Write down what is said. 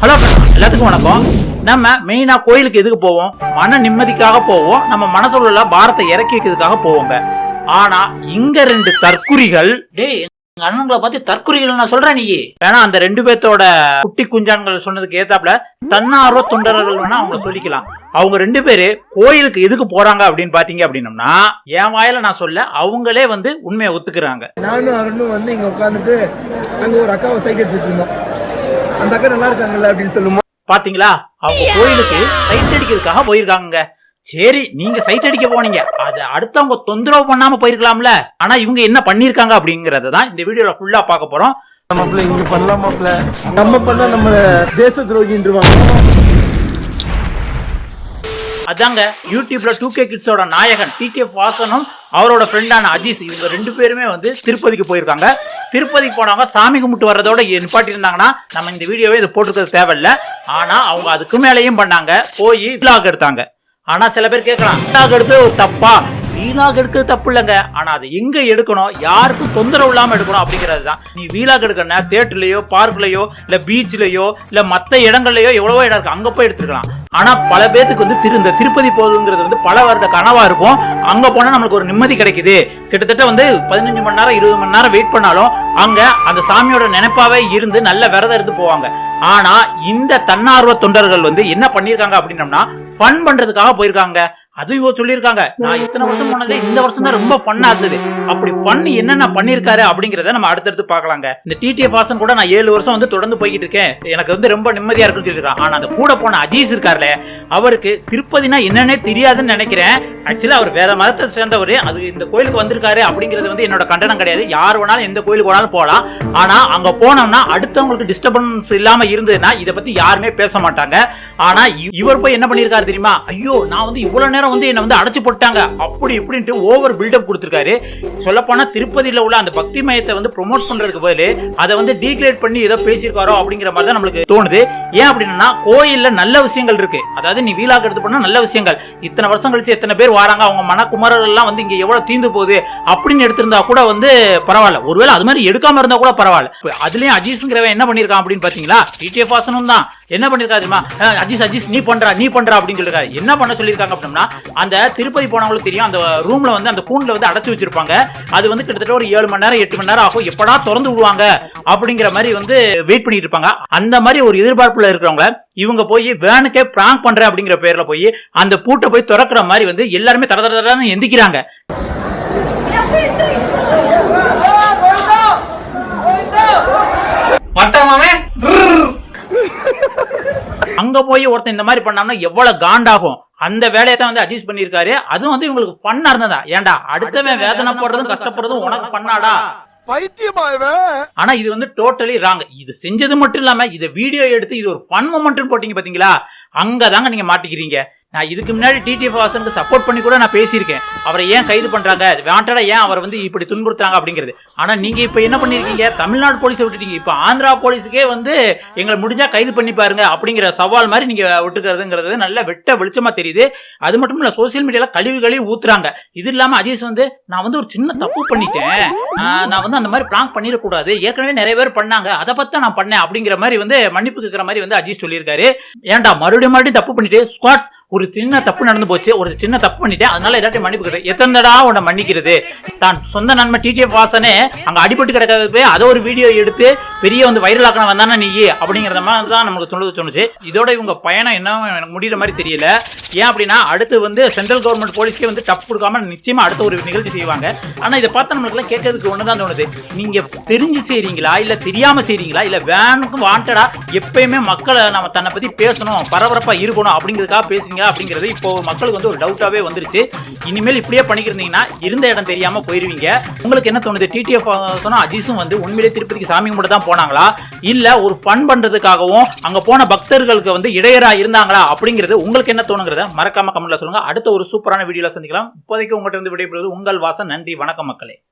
Hello எல்லாத்துக்கும் வணக்கம். நம்ம மெயினா கோயிலுக்கு எதுக்கு போவோம்? மன நிம்மதிக்காக போவோம். நம்ம மனசுல உள்ள பாரத்தை இறக்கி வைக்கிறதுக்காக போவோங்க. ஆனா இங்க ரெண்டு தற்குறிகள், டேய் எங்க அண்ணன்களை பார்த்து தற்குறிகள் நான் சொல்றேன் நீ வேணா அந்த ரெண்டு பேர்த்தோட குட்டி குஞ்சான்கள் சொன்னதுக்கு ஏத்தாப்புல தன்னார்வ தொண்டர்கள் வேணா அவங்க சொல்லிக்கலாம். அவங்க ரெண்டு பேரு கோயிலுக்கு எதுக்கு போறாங்க அப்படின்னு பாத்தீங்க அப்படின்னம்னா, என் வாயில நான் சொல்ல அவங்களே உண்மையை ஒத்துக்கிறாங்க. நானும் அருணும் இங்க உட்காந்துட்டு அங்க ஒரு அக்காவை சைட் அடிச்சுட்டு இருந்தோம். அந்த அக்கா நல்லா இருக்காங்கல்ல அப்படின்னு சொல்லுமா பாத்தீங்களா, அவங்க கோயிலுக்கு சைட் அடிக்கிறதுக்காக போயிருக்காங்க. சரி, நீங்க சைட் அடிக்க போனீங்க, அது அடுத்தவங்க தொந்தரவு பண்ணாம போயிருக்கலாம்ல. ஆனா இவங்க என்ன பண்ணிருக்காங்க அப்படிங்கறதான் இந்த வீடியோல ஃபுல்லா பார்க்க போறோம். மாப்பிள்ள இங்க பண்ணலாம், மாப்பிள்ள நம்ம பண்ணா நம்ம தேச துரோகின்றுவாங்க. அதாங்க யூடியூப்ல 2K கிட்ஸோட நாயகன் TTF வாசனும் அவரோட ஃப்ரெண்டான அஜீஸ், இவங்க ரெண்டு பேருமே திருப்பதிக்கு போயிருக்காங்க. திருப்பதிக்கு போனவங்க சாமி கும்பிட்டு வர்றதோட நிப்பாட்டி இருந்தாங்கன்னா நம்ம இந்த வீடியோவே இது போட்டுக்கிறது தேவையில்ல. ஆனா அவங்க அதுக்கு மேலேயும் பண்ணாங்க, போய் விலாக் எடுத்தாங்க. ஆனா சில பேர் கேட்கலாம், விலாக் எடுத்து ஒரு தப்பா? வீலாக் எடுக்கிறது தப்பு இல்லைங்க, ஆனா அதை எங்க எடுக்கணும், யாருக்கும் தொந்தரவு இல்லாம எடுக்கணும் அப்படிங்கிறது தான். நீ வீலாக் எடுக்கணும்னா தியேட்டர்லயோ பார்க்லயோ இல்ல பீச்லயோ இல்ல மத்த இடங்கள்லயோ எவ்வளவோ இடம் இருக்கு, அங்க போய் எடுத்துக்கலாம். ஆனா பல பேருக்கு இந்த திருப்பதி போகுதுங்கிறது பல வருட கனவா இருக்கும். அங்க போனா நம்மளுக்கு ஒரு நிம்மதி கிடைக்குது. கிட்டத்தட்ட 15 மணி நேரம் 20 மணி நேரம் வெயிட் பண்ணாலும் அங்க அந்த சாமியோட நினைப்பாவே இருந்து நல்ல விரதம் இருந்து போவாங்க. ஆனா இந்த தன்னார்வ தொண்டர்கள் என்ன பண்ணிருக்காங்க அப்படின்னம்னா, ஃபன் பண்றதுக்காக போயிருக்காங்க. அதுவும் சொல்லியிருக்காங்க, நான் இத்தனை வருஷம் போனதே இந்த வருஷம் தான் ரொம்ப ஃபன்னா இருந்தது. அப்படி பண்ணி என்னென்ன பண்ணிருக்காரு அப்படிங்கறத நம்ம அடுத்தடுத்து பாக்கலாங்க. இந்த TTF வாசன் கூட நான் 7 வருஷம் தொடர்ந்து போய்கிட்டு இருக்கேன், எனக்கு ரொம்ப நிம்மதியா இருக்குன்னு சொல்லியிருக்கான். ஆனா அந்த கூட போன அஜீஸ் இருக்காருல, அவருக்கு திருப்பதினா என்னன்னே தெரியாதுன்னு நினைக்கிறேன். ஆக்சுவலா அவர் வேற மதத்தை சேர்ந்தவர். அது இந்த கோயிலுக்கு வந்திருக்காரு அப்படிங்கிறது என்னோட கண்டனம் கிடையாது. யார் வேணாலும் எந்த கோயிலுக்கு வேணாலும் போகலாம். ஆனா அங்க போனோம்னா அடுத்தவங்களுக்கு டிஸ்டர்பன்ஸ் இல்லாம இருந்ததுன்னா இதை பத்தி யாருமே பேச மாட்டாங்க. ஆனா இவர் போய் என்ன பண்ணிருக்காரு தெரியுமா? ஐயோ, நான் இவ்வளவு நேரம் என்ன அடைச்சு போட்டாங்க அப்படி இப்படின்ட்டு ஓவர் பில்டப் கொடுத்திருக்காரு. சொல்ல போனா திருப்பதியில உள்ள அந்த பக்தி மயத்தை ப்ரொமோட் பண்றதுக்கு பதில் அதை டீக்ரேட் பண்ணி ஏதோ பேசியிருக்காரோ அப்படிங்கிற மாதிரி தான் நம்மளுக்கு தோணுது. ஏன் அப்படின்னா, கோயில்ல நல்ல விஷயங்கள் இருக்கு. அதாவது நீ வீலாக எடுத்து பண்ணா நல்ல விஷயங்கள், இத்தனை வருஷம் கழிச்சு எத்தனை பேர் வராங்க, அவங்க மனக்குமரர்கள் எல்லாம் இங்க எவ்வளவு தீந்து போகுது அப்படின்னு எடுத்திருந்தா கூட பரவாயில்ல. ஒருவேளை அது மாதிரி எடுக்காம இருந்தா கூட பரவாயில்ல. அதுலயும் அஜீஸ்ங்கிறவன் என்ன பண்ணிருக்கான் அப்படின்னு பாத்தீங்களா, TTF வாசனும் தான் என்ன பண்ணிருக்காரு தெரியுமா? அஜீஸ் நீ பண்றா அப்படின்னு சொல்லிருக்காரு. என்ன பண்ண சொல்லிருக்காங்க அப்படின்னா, அந்த திருப்பதி போனவங்களுக்கு தெரியும், அந்த ரூம்ல அந்த கூண்டுல அடைச்சு வச்சிருப்பாங்க. அது கிட்டத்தட்ட ஒரு 7 மணி நேரம் 8 மணி நேரம் ஆகும், எப்படா திறந்து விடுவாங்க அப்படிங்கிற மாதிரி வெயிட் பண்ணிட்டு இருப்பாங்க. அந்த மாதிரி ஒரு எதிர்பார்ப்புல இருக்கிறவங்க இவங்க போய் வேனுக்கே பிராங்க் பண்றேன் அப்படிங்கிற பேர்ல போய் அந்த பூட்டை போய் திறக்கிற மாதிரி எல்லாருமே தர தரன்னு எந்திக்கிறாங்க. அங்க போய் ஒருத்தன் இந்த மாதிரி பண்ணாமனா எவ்வளவு காண்டாகும். அந்த வேலையை தான் அஜீஸ் பண்ணிருக்காரு. அதுவும் இவங்களுக்கு பண்ணா இருந்ததா? ஏன்டா அடுத்தவன் வேதனை போடுறதும் கஷ்டப்படுறதும் உனக்கு பண்ணாடா? ஆனா இது டோட்டலி ராங். இது செஞ்சது மட்டும் இல்லாம இதை வீடியோ எடுத்து இது ஒரு ஃபன் மொமெண்ட் போட்டீங்க பாத்தீங்களா, அங்கதாங்க நீங்க மாட்டிக்கிறீங்க. நான் இதுக்கு முன்னாடி TTF வாசனுக்கு சப்போர்ட் பண்ணி கூட நான் பேசியிருக்கேன். அவரை ஏன் கைது பண்றாங்க, வாண்டடா ஏன் அவர் இப்படி துன்புறுத்துறாங்க அப்படிங்கிறது. ஆனா நீங்க இப்ப என்ன பண்ணிருக்கீங்க, தமிழ்நாடு போலீஸை விட்டுட்டீங்க. இப்ப ஆந்திரா போலீஸுக்கே எங்களை முடிஞ்சா கைது பண்ணி பாருங்க அப்படிங்கிற சவால் மாதிரி நீங்க விட்டுக்கிறதுங்கிறது நல்ல வெட்ட வெளிச்சமா தெரியுது. அது மட்டும் இல்ல, சோசியல் மீடியால கழிவு ஊத்துறாங்க. இது இல்லாம அஜீஸ் நான் ஒரு சின்ன தப்பு பண்ணிட்டேன், நான் அந்த மாதிரி பிராங்க் பண்ணிடக்கூடாது, ஏற்கனவே நிறைய பேர் பண்ணாங்க, அதை பத்தி நான் பண்ணேன் அப்படிங்கிற மாதிரி மன்னிப்பு கேட்கிற மாதிரி அஜீஸ் சொல்லியிருக்காரு. ஏன்டா மறுபடியும் தப்பு பண்ணிட்டு ஸ்குவாட்ஸ், ஒரு சின்ன தப்பு நடந்து போச்சு, ஒரு சின்ன தப்பு பண்ணிட்டேன், அதனால எல்லாத்தையும் மன்னிப்பு கேட்டேன். எத்தனைடா உன்னை மன்னிக்கிறது? தான் சொந்த நன்மை TTF வாசனே அங்க அடிபட்டு கிடக்கிறது போய் அதை ஒரு வீடியோ எடுத்து பெரிய வைரல் ஆக்கணும் வந்தானே நீ அப்படிங்கிற மாதிரி தான் நமக்கு சொன்னுச்சு. இதோட இவங்க பயணம் என்ன எனக்கு முடிகிற மாதிரி தெரியல. ஏன் அப்படின்னா, அடுத்து சென்ட்ரல் கவர்மெண்ட் போலீஸ்க்கே டப் கொடுக்காம நிச்சயமா அடுத்த ஒரு நிகழ்ச்சி செய்வாங்க. ஆனா இதை பார்த்தா நம்மளுக்கு கேட்கறதுக்கு ஒண்ணுதான் தோணுது, நீங்க தெரிஞ்சு செய்றீங்களா இல்ல தெரியாம செய்றீங்களா, இல்ல வேனுக்கும் வாண்டடா எப்பயுமே மக்களை நம்ம தன்னை பத்தி பேசணும், பரபரப்பா இருக்கணும் அப்படிங்கிறதுக்காக பேசுறீங்களா அப்படிங்கிறது இப்போ மக்களுக்கு ஒரு டவுட்டாவே வந்துருச்சு. இனிமேல் இப்படியே பண்ணிக்கிறீங்கன்னா இருந்த இடம் தெரியாம போயிருவீங்க. உங்களுக்கு என்ன தோணுது? TTF சொன்னா அஜீஸும் உண்மையிலே திருப்பதிக்கு சாமி கும்பிட தான் போனாங்களா, இல்ல ஒரு ஃபன் பண்றதுக்காகவும் அங்க போன பக்தர்களுக்கு இடையரா இருந்தாங்களா அப்படிங்கிறது உங்களுக்கு என்ன தோணுங்கிறத மறக்காம கமெண்ட்ல சொல்லுங்க. அடுத்த ஒரு சூப்பரான வீடியோல சந்திக்கலாம். இப்போதைக்கு உங்கள்கிட்ட விடைபெறுவது உங்கள் வாசன். நன்றி, வணக்கம் மக்களே.